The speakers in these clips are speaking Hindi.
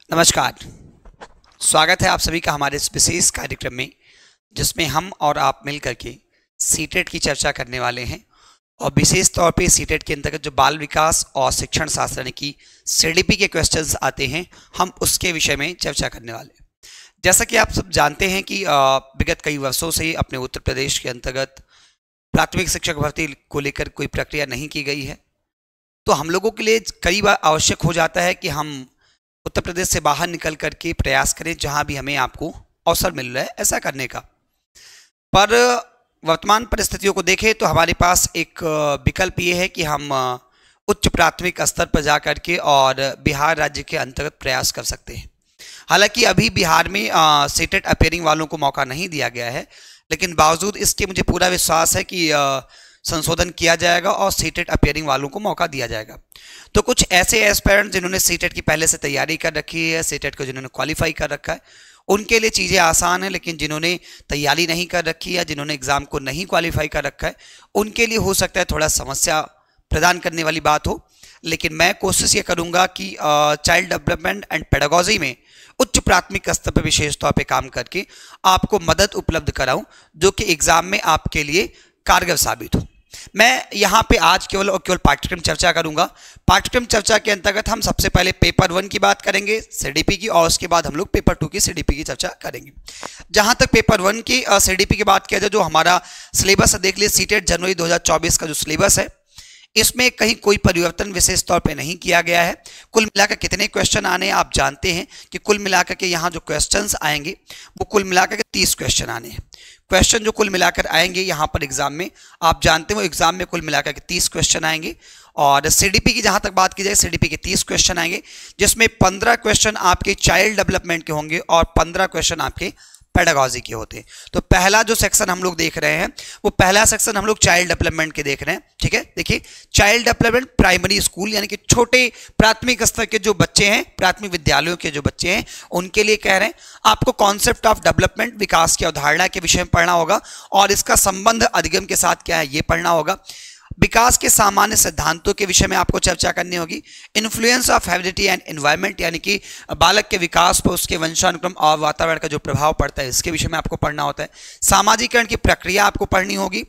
नमस्कार। स्वागत है आप सभी का हमारे इस विशेष कार्यक्रम में, जिसमें हम और आप मिल करके सीटेट की चर्चा करने वाले हैं। और विशेष तौर पे सीटेट के अंतर्गत जो बाल विकास और शिक्षण शास्त्र यानी कि सीडीपी के क्वेश्चंस आते हैं, हम उसके विषय में चर्चा करने वाले हैं। जैसा कि आप सब जानते हैं कि विगत कई वर्षों से अपने उत्तर प्रदेश के अंतर्गत प्राथमिक शिक्षक भर्ती को लेकर कोई प्रक्रिया नहीं की गई है। तो हम लोगों के लिए कई बार आवश्यक हो जाता है कि हम उत्तर प्रदेश से बाहर निकल करके प्रयास करें, जहां भी हमें आपको अवसर मिल रहा है ऐसा करने का। पर वर्तमान परिस्थितियों को देखें तो हमारे पास एक विकल्प ये है कि हम उच्च प्राथमिक स्तर पर जा करके और बिहार राज्य के अंतर्गत प्रयास कर सकते हैं। हालांकि अभी बिहार में सीटेट अपेयरिंग वालों को मौका नहीं दिया गया है, लेकिन बावजूद इसके मुझे पूरा विश्वास है कि संशोधन किया जाएगा और सीटेट अपेयरिंग वालों को मौका दिया जाएगा। तो कुछ ऐसे एस्पायरेंट जिन्होंने सीटेट की पहले से तैयारी कर रखी है, सीटेट को जिन्होंने क्वालिफाई कर रखा है, उनके लिए चीज़ें आसान है। लेकिन जिन्होंने तैयारी नहीं कर रखी है, जिन्होंने एग्ज़ाम को नहीं क्वालिफाई कर रखा है, उनके लिए हो सकता है थोड़ा समस्या प्रदान करने वाली बात हो। लेकिन मैं कोशिश ये करूँगा कि चाइल्ड डेवलपमेंट एंड पेडागोजी में उच्च प्राथमिक स्तर पर विशेष तौर पर काम करके आपको मदद उपलब्ध कराऊँ, जो कि एग्ज़ाम में आपके लिए कारगर साबित हो। मैं यहाँ पे आज केवल पाठ्यक्रम चर्चा करूंगा। पाठ्यक्रम चर्चा के अंतर्गत हम सबसे पहले पेपर 1 की बात करेंगे सीडीपी की, और उसके बाद हम लोग पेपर 2 की सीडीपी की चर्चा करेंगे। जहां तक पेपर 1 की सीडीपी की बात किया जाए, जो हमारा सिलेबस है, देख लीजिए सीटेट जनवरी 2024 का जो सिलेबस है, इसमें कहीं कोई परिवर्तन विशेष तौर पे नहीं किया गया है। कुल मिलाकर कितने क्वेश्चन आने हैं आप जानते हैं कि कुल मिलाकर के यहाँ जो क्वेश्चंस आएंगे वो कुल मिलाकर के 30 क्वेश्चन आने हैं। क्वेश्चन जो कुल मिलाकर आएंगे यहाँ पर एग्जाम में, आप जानते हैं वो एग्जाम में कुल मिलाकर के 30 क्वेश्चन आएंगे। और सीडीपी की जहाँ तक बात की जाए, सीडीपी के 30 क्वेश्चन आएंगे, जिसमें 15 क्वेश्चन आपके चाइल्ड डेवलपमेंट के होंगे और 15 क्वेश्चन आपके पेडागोजी के होते हैं। तो पहला जो सेक्शन हम लोग देख रहे हैं, वो पहला सेक्शन हम लोग चाइल्ड डेवलपमेंट के देख रहे हैं। ठीक है, देखिए चाइल्ड डेवलपमेंट प्राइमरी स्कूल यानी कि छोटे प्राथमिक स्तर के जो बच्चे हैं, प्राथमिक विद्यालयों के जो बच्चे हैं, उनके लिए कह रहे हैं। आपको कॉन्सेप्ट ऑफ डेवलपमेंट, विकास की अवधारणा के विषय में पढ़ना होगा, और इसका संबंध अधिगम के साथ क्या है ये पढ़ना होगा। विकास के सामान्य सिद्धांतों के विषय में आपको चर्चा करनी होगी। Influence of heredity and environment यानी कि बालक के विकास पर उसके वंशानुक्रम और वातावरण का जो प्रभाव पड़ता है, इसके विषय में आपको पढ़ना होता है। सामाजिकरण की प्रक्रिया आपको पढ़नी होगी।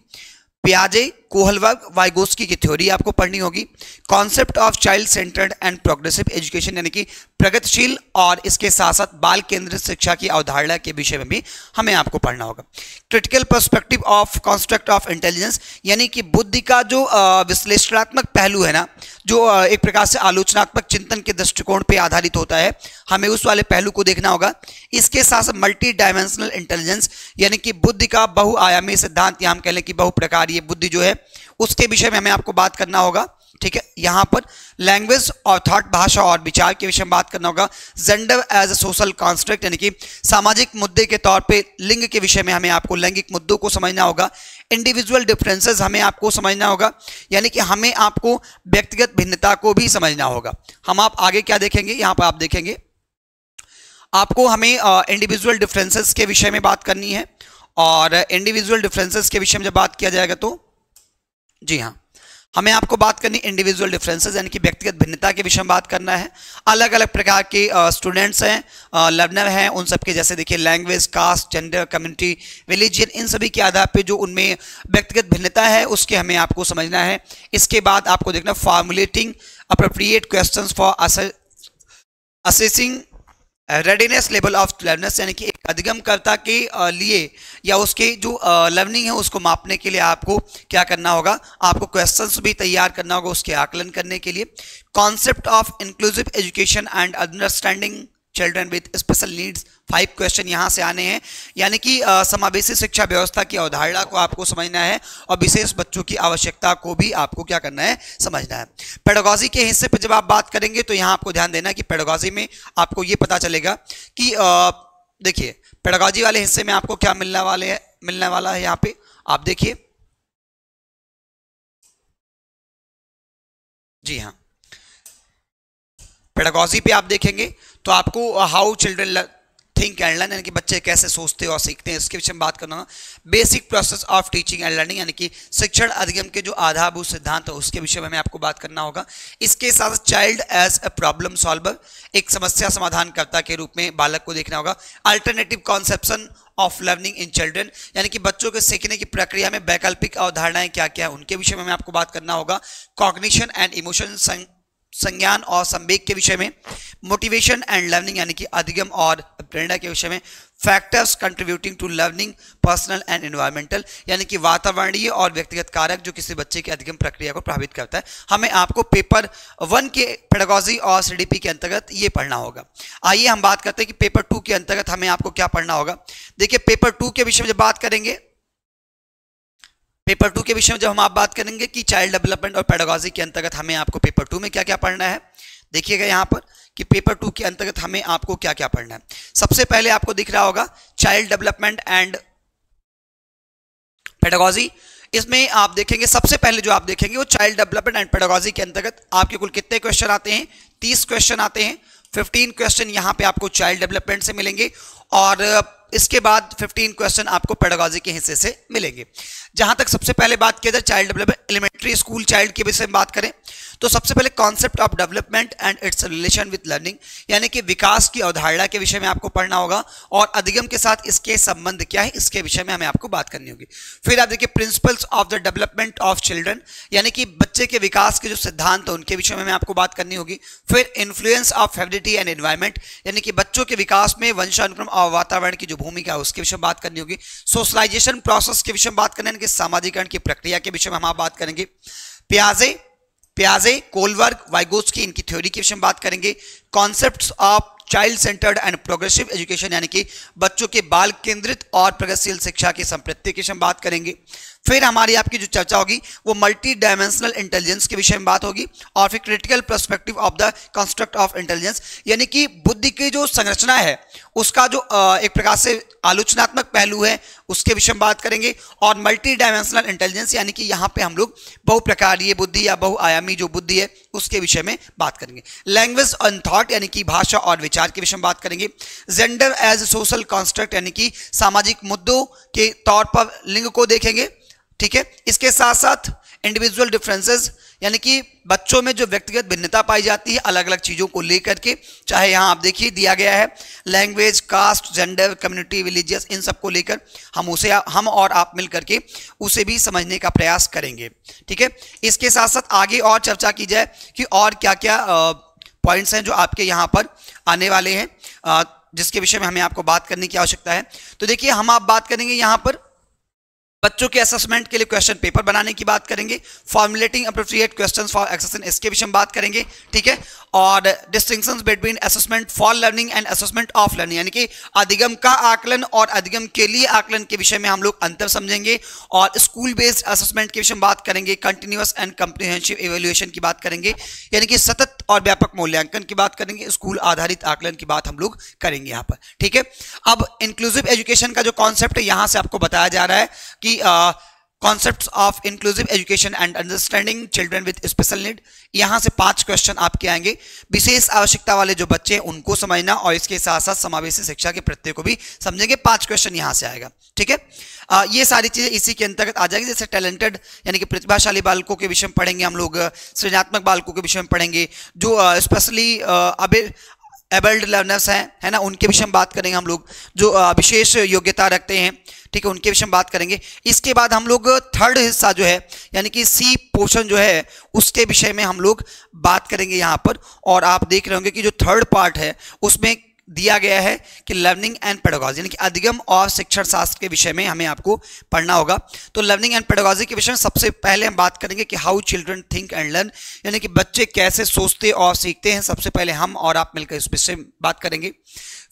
पियाजे, कोहलवर्ग, वाइगोस्की की थ्योरी आपको पढ़नी होगी। Concept of child centred and progressive education यानी कि प्रगतिशील और इसके साथ साथ बाल केंद्रित शिक्षा की अवधारणा के विषय में भी हमें आपको पढ़ना होगा। Critical perspective of construct of intelligence यानी कि बुद्धि का जो विश्लेषणात्मक पहलू है ना, जो एक प्रकार से आलोचनात्मक चिंतन के दृष्टिकोण पर आधारित होता है, हमें उस वाले पहलू को देखना होगा। इसके साथ साथ मल्टी डायमेंशनल इंटेलिजेंस यानी कि बुद्धि का बहुआयामी सिद्धांत, या हम कह लें कि बहु प्रकार ये बुद्धि जो है, उसके विषय में हमें आपको बात करना होगा। ठीक है, यहां पर लैंग्वेज और थॉट, भाषा और विचार के विषय में बात करना होगा। Gender as a social construct यानी कि सामाजिक मुद्दे के तौर पे लिंग के विषय में हमें आपको लैंगिक मुद्दों को समझना होगा। इंडिविजुअल डिफरेंसेस हमें आपको समझना होगा, यानी कि हमें आपको व्यक्तिगत भिन्नता को भी समझना होगा। हम आप आगे क्या देखेंगे, यहां पर आप देखेंगे आपको हमें इंडिविजुअल डिफरेंसेस के विषय में बात करनी है। और इंडिविजुअल डिफरेंसेस के विषय में जब बात किया जाएगा तो जी हाँ, हमें आपको बात करनी इंडिविजुअल डिफरेंसेस यानी कि व्यक्तिगत भिन्नता के विषय में बात करना है। अलग अलग प्रकार के स्टूडेंट्स हैं, लर्नर हैं, उन सबके जैसे देखिए language, caste, gender, community, religion, इन सभी के आधार पे जो उनमें व्यक्तिगत भिन्नता है उसके हमें आपको समझना है। इसके बाद आपको देखना formulating appropriate questions for assessing readiness level of learners यानी कि एक अधिगमकर्ता के लिए या उसके जो लर्निंग है उसको मापने के लिए आपको क्या करना होगा, आपको क्वेश्चंस भी तैयार करना होगा उसके आकलन करने के लिए। Concept of inclusive education and understanding children with special needs, 5 question यहाँ से आने हैं, यानी कि समावेशी शिक्षा व्यवस्था की अवधारणा को आपको समझना है और विशेष बच्चों की आवश्यकता को भी आपको क्या करना है, समझना है। पेडागोजी के हिस्से पर जब आप बात करेंगे तो यहाँ आपको ध्यान देना है कि पेडागोजी में आपको ये पता चलेगा कि देखिए पेडागोजी वाले हिस्से में आपको क्या मिलने वाला है। यहाँ पे आप देखिए, जी हाँ, पेडागोजी पे आप देखेंगे तो आपको how children think and learn यानी कि बच्चे कैसे सोचते और सीखते हैं, इसके विषय में बात करना। Basic process of teaching and learning यानी कि शिक्षण अधिगम के जो आधारभूत सिद्धांत है उसके विषय में हमें आपको बात करना होगा। इसके साथ child as a problem solver, एक समस्या समाधानकर्ता के रूप में बालक को देखना होगा। Alternative conception of learning in children यानी कि बच्चों के सीखने की प्रक्रिया में वैकल्पिक अवधारणाएं क्या क्या है उनके विषय में हमें आपको बात करना होगा। कॉग्निशन एंड इमोशन, संज्ञान और संवेग के विषय में। मोटिवेशन एंड लर्निंग यानी कि अधिगम और प्रेरणा के विषय में। Factors contributing to learning personal and environmental यानी कि वातावरणीय और व्यक्तिगत कारक जो किसी बच्चे की अधिगम प्रक्रिया को प्रभावित करता है। हमें आपको पेपर 1 के पेडागोजी और सीडीपी के अंतर्गत ये पढ़ना होगा। आइए हम बात करते हैं कि पेपर 2 के अंतर्गत हमें आपको क्या पढ़ना होगा। देखिए पेपर 2 के विषय में जब बात करेंगे, पेपर 2 के विषय में जब हम आप बात करेंगे कि चाइल्ड डेवलपमेंट और पेडागोजी के अंतर्गत हमें आपको पेपर 2 में क्या क्या पढ़ना है, देखिएगा यहाँ पर कि पेपर 2 के अंतर्गत हमें आपको क्या क्या पढ़ना है। सबसे पहले आपको दिख रहा होगा चाइल्ड डेवलपमेंट एंड पेडागोजी। इसमें आप देखेंगे सबसे पहले जो आप देखेंगे वो चाइल्ड डेवलपमेंट एंड पेडागोजी के अंतर्गत आपके कुल कितने क्वेश्चन आते हैं, 30 क्वेश्चन आते हैं। 15 क्वेश्चन यहाँ पे आपको चाइल्ड डेवलपमेंट से मिलेंगे और इसके बाद 15 क्वेश्चन आपको पेडागोजी के हिस्से से मिलेंगे। जहां तक सबसे पहले बात किया जाए child development elementary school child के विषय में बात करें तो सबसे पहले concept of development and its relation with learning यानी कि विकास की अवधारणा के विषय में आपको पढ़ना होगा और अधिगम के साथ इसके संबंध क्या है इसके विषय में हमें आपको बात करनी होगी। फिर आप देखिए principles of the development of children यानी कि बच्चे के विकास के जो सिद्धांत है उनके विषय में हमें आपको बात करनी होगी। फिर influence of heredity and environment यानी कि बच्चों के विकास में वंशानुक्रम और वातावरण की जो भूमिका है उसके विषय में बात करनी होगी। सोशलाइजेशन प्रोसेस के विषय में बात करना है कि सामाजिकरण की प्रक्रिया के विषय में हम बात करेंगे। पियाजे, कोलबर्ग, वाइगोत्स्की इनकी थ्योरी के विषय में बात करेंगे। Concepts of child centred and progressive education यानी कि बच्चों के बाल केंद्रित और प्रगतिशील शिक्षा की संप्रति के विषय में बात करेंगे। फिर हमारी आपकी जो चर्चा होगी वो मल्टी डायमेंशनल इंटेलिजेंस के विषय में बात होगी और फिर critical perspective of the construct of intelligence यानी कि बुद्धि की जो संरचना है उसका जो एक प्रकार से आलोचनात्मक पहलू है उसके विषय में बात करेंगे। और मल्टी डायमेंशनल इंटेलिजेंस यानी कि यहाँ पे हम लोग बहुप्रकारीय बुद्धि या बहुआयामी जो बुद्धि है उसके विषय में बात करेंगे। लैंग्वेज एंड थॉट यानी कि भाषा और विचार के विषय में बात करेंगे। जेंडर एज सोशल कॉन्स्ट्रक्ट यानी कि सामाजिक मुद्दों के तौर पर लिंग को देखेंगे, ठीक है। इसके साथ साथ इंडिविजुअल डिफरेंसेस यानी कि बच्चों में जो व्यक्तिगत भिन्नता पाई जाती है अलग अलग चीजों को लेकर के, चाहे यहाँ आप देखिए दिया गया है language, caste, gender, community, religious, इन सब को लेकर हम और आप मिल करके उसे भी समझने का प्रयास करेंगे, ठीक है। इसके साथ साथ आगे और चर्चा की जाए कि और क्या क्या पॉइंट्स हैं जो आपके यहाँ पर आने वाले हैं जिसके विषय में हमें आपको बात करने की आवश्यकता है। तो देखिए हम आप बात करेंगे यहाँ पर बच्चों के असेसमेंट के लिए क्वेश्चन पेपर बनाने की बात करेंगे। फॉर्मुलेटिंग अप्रोप्रिएट क्वेश्चंस फॉर एक्सेसन इसके विषय में बात करेंगे, ठीक है। और distinctions between assessment for learning and assessment of learning यानी कि अधिगम का आकलन और अधिगम के लिए आकलन के विषय में हम लोग अंतर समझेंगे। और स्कूल बेस्ड असेसमेंट के विषय में बात करेंगे। कंटिन्यूअस एंड कॉम्प्रिहेंसिव इवैल्यूएशन की बात करेंगे यानी कि सतत और व्यापक मूल्यांकन की बात करेंगे। स्कूल आधारित आकलन की बात हम लोग करेंगे यहाँ पर, ठीक है। अब इंक्लूसिव एजुकेशन का जो कॉन्सेप्ट है यहाँ से आपको बताया जा रहा है कि concepts of inclusive education and understanding children with special need, यहां से 5 क्वेश्चन आपके आएंगे। विशेष आवश्यकता वाले जो बच्चे हैं उनको समझना और इसके साथ साथ समावेशी शिक्षा के प्रत्यय को भी समझेंगे। 5 क्वेश्चन यहां से आएगा, ठीक है। ये सारी चीजें इसी के अंतर्गत आ जाएगी। जैसे टैलेंटेड यानी कि प्रतिभाशाली बालकों के विषय में पढ़ेंगे हम लोग, सृजनात्मक बालकों के विषय में पढ़ेंगे, जो स्पेशली एबल्ड लर्नर्स हैं, है ना, उनके विषय में बात करेंगे हम लोग, जो विशेष योग्यता रखते हैं, ठीक है, उनके विषय में बात करेंगे। इसके बाद हम लोग थर्ड हिस्सा जो है यानी कि सी पोर्शन जो है उसके विषय में हम लोग बात करेंगे यहाँ पर। और आप देख रहे होंगे कि जो थर्ड पार्ट है उसमें दिया गया है कि लर्निंग एंड पेडागोजी यानी कि अधिगम और शिक्षण शास्त्र के विषय में हमें आपको पढ़ना होगा। तो लर्निंग एंड पेडागोजी के विषय में सबसे पहले हम बात करेंगे कि how children think and learn यानी कि बच्चे कैसे सोचते और सीखते हैं। सबसे पहले हम और आप मिलकर इस विषय में बात करेंगे।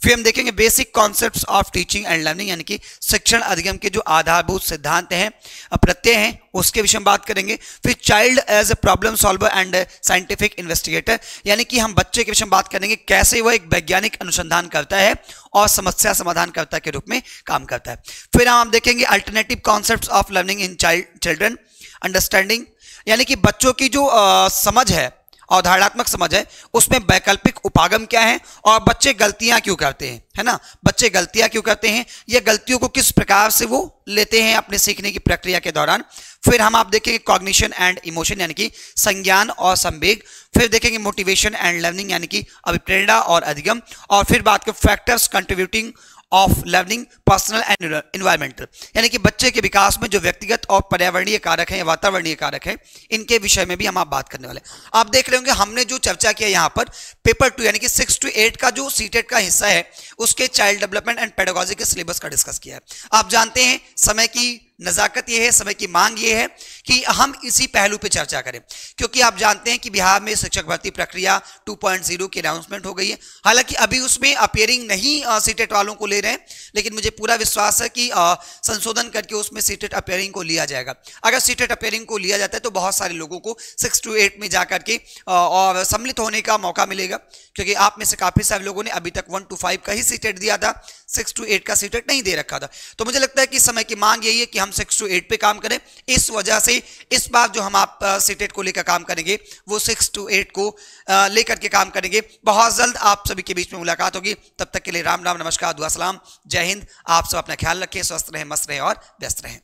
फिर हम देखेंगे basic concepts of teaching and learning यानी कि शिक्षण अधिगम के जो आधारभूत सिद्धांत हैं, प्रत्यय हैं, उसके विषय में बात करेंगे। फिर child as a problem solver and scientific investigator यानी कि हम बच्चे के विषय में बात करेंगे कैसे वह एक वैज्ञानिक अनुसंधान करता है और समस्या समाधानकर्ता के रूप में काम करता है। फिर हम देखेंगे alternative concepts of learning in children understanding यानी कि बच्चों की जो समझ है अवधारणात्मक समझ है, उसमें वैकल्पिक उपागम क्या है और बच्चे गलतियां क्यों करते हैं, है ना, बच्चे गलतियां क्यों करते हैं, ये गलतियों को किस प्रकार से वो लेते हैं अपने सीखने की प्रक्रिया के दौरान। फिर हम आप देखेंगे कॉग्निशन एंड इमोशन यानी कि संज्ञान और संवेग। फिर देखेंगे मोटिवेशन एंड लर्निंग यानी कि अभिप्रेरणा और अधिगम। और फिर बात करें factors contributing of learning personal and environmental यानी कि बच्चे के विकास में जो व्यक्तिगत और पर्यावरणीय कारक हैं, वातावरणीय कारक हैं, इनके विषय में भी हम आप बात करने वाले हैं। आप देख रहे होंगे हमने जो चर्चा किया यहाँ पर पेपर 2 यानी कि 6 to 8 का जो सीटेट का हिस्सा है उसके चाइल्ड डेवलपमेंट एंड पेडागोजी के सिलेबस का डिस्कस किया है। आप जानते हैं समय की नजाकत ये है, समय की मांग ये है कि हम इसी पहलू पे चर्चा करें, क्योंकि आप जानते हैं कि बिहार में शिक्षक भर्ती प्रक्रिया 2.0 की अनाउंसमेंट हो गई है। हालांकि अभी उसमें अपीयरिंग नहीं सीटेट वालों को ले रहे हैं, लेकिन मुझे पूरा विश्वास है कि संशोधन करके उसमें सीटेट अपीयरिंग को लिया जाएगा। अगर सीटेट अपीयरिंग को लिया जाता है तो बहुत सारे लोगों को 6 to 8 में जाकर के और सम्मिलित होने का मौका मिलेगा, क्योंकि आप में से काफी सारे लोगों ने अभी तक 1 to 5 का ही सीटेट दिया था, 6 to 8 का सीटेट नहीं दे रखा था। तो मुझे लगता है कि समय की मांग यही है कि हम 6 to 8 पे काम करें। इस वजह से इस बार जो हम आप सीटेट को लेकर काम करेंगे वो 6 to 8 को लेकर के काम करेंगे। बहुत जल्द आप सभी के बीच में मुलाकात होगी। तब तक के लिए राम राम, नमस्कार, दुआ सलाम, जय हिंद। आप सब अपना ख्याल रखें, स्वस्थ रहें, मस्त रहें और व्यस्त रहें।